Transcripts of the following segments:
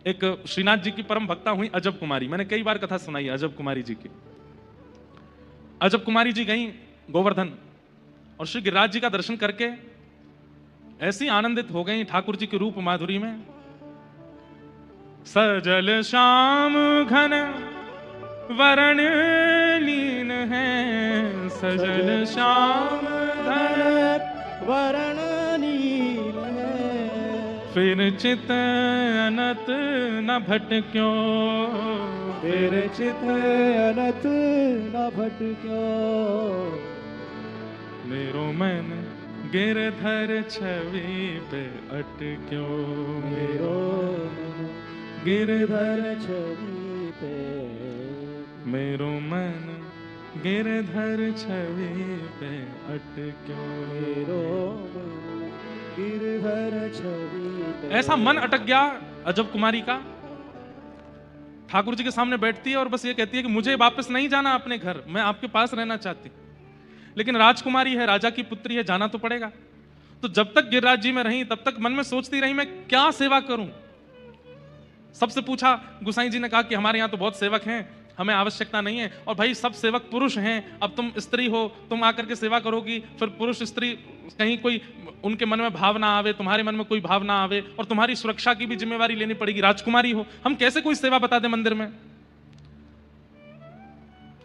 एक श्रीनाथ जी की परम भक्ता हुई अजब कुमारी, मैंने कई बार कथा सुनाई है अजब कुमारी जी की। अजब कुमारी जी गई गोवर्धन और श्री गिरिराज जी का दर्शन करके ऐसी आनंदित हो गई ठाकुर जी के रूप माधुरी में। सजल श्याम घन वरण लीन है, सजल श्याम घन वरण नील है, फिर चित अनत न भटक्यो, फिर चित अनत न भटक्यो। मेरो मन गिरधर छवि पे अटक्यो, मेरो गिरधर छवि पे, मेरो मन गिरधर छवि पे अटक्यो। मेरो गिरधर छवि पे। ऐसा मन अटक गया अजब कुमारी का। ठाकुर जी के सामने बैठती है और बस ये कहती है कि मुझे वापस नहीं जाना अपने घर, मैं आपके पास रहना चाहती, लेकिन राजकुमारी है, राजा की पुत्री है, जाना तो पड़ेगा। तो जब तक गिरिराज जी में रही तब तक मन में सोचती रही मैं क्या सेवा करूं। सबसे पूछा, गुसाई जी ने कहा कि हमारे यहाँ तो बहुत सेवक हैं, हमें आवश्यकता नहीं है। और भाई सब सेवक पुरुष हैं, अब तुम स्त्री हो, तुम आकर के सेवा करोगी, फिर पुरुष स्त्री कहीं कोई उनके मन में भाव ना आवे, तुम्हारे मन में कोई भाव ना आवे, और तुम्हारी सुरक्षा की भी जिम्मेवारी लेनी पड़ेगी, राजकुमारी हो, हम कैसे कोई सेवा बता दें मंदिर में।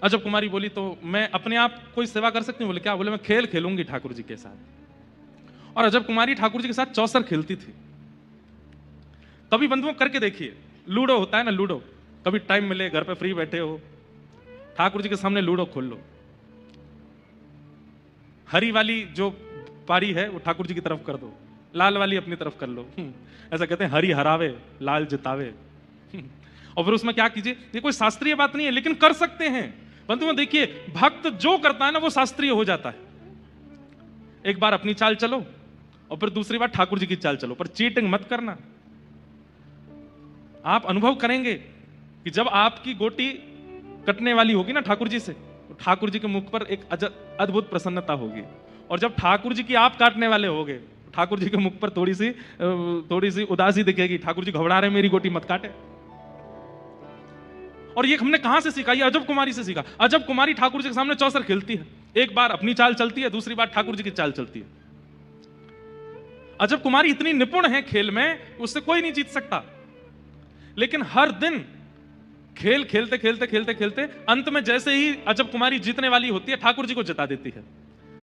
अजब कुमारी बोली तो मैं अपने आप कोई सेवा कर सकती हूँ। बोले क्या? बोले मैं खेल खेलूंगी ठाकुर जी के साथ। और अजब कुमारी ठाकुर जी के साथ चौसर खेलती थी। कभी बंधुओं करके देखिए, लूडो होता है ना, लूडो, कभी टाइम मिले, घर पे फ्री बैठे हो, ठाकुर जी के सामने लूडो खोल लो। हरी वाली जो पारी है वो ठाकुर जी की तरफ कर दो, लाल वाली अपनी तरफ कर लो। ऐसा कहते हैं हरी हरावे लाल जितावे। और फिर उसमें क्या कीजिए, ये कोई शास्त्रीय बात नहीं है लेकिन कर सकते हैं। बंधुओं देखिए, भक्त जो करता है ना वो शास्त्रीय हो जाता है। एक बार अपनी चाल चलो और फिर दूसरी बार ठाकुर जी की चाल चलो, पर चीटिंग मत करना। आप अनुभव करेंगे कि जब आपकी गोटी कटने वाली होगी ना ठाकुर जी से, तो ठाकुर जी के मुख पर एक अद्भुत प्रसन्नता होगी। और जब ठाकुर जी की आप काटने वाले होगे, ठाकुर जी के मुख पर थोड़ी सी उदासी दिखेगी, ठाकुर जी घबरा रहे, मेरी गोटी मत काटे। और ये हमने कहां से सीखा? ये अजब कुमारी से सीखा। अजब कुमारी ठाकुर जी के सामने चौसर खेलती है, एक बार अपनी चाल चलती है, दूसरी बार ठाकुर जी की चाल चलती है। अजब कुमारी इतनी निपुण है खेल में, उससे कोई नहीं जीत सकता। लेकिन हर दिन खेल खेलते खेलते खेलते खेलते अंत में जैसे ही अजब कुमारी जीतने वाली होती है, ठाकुर जी को जिता देती है।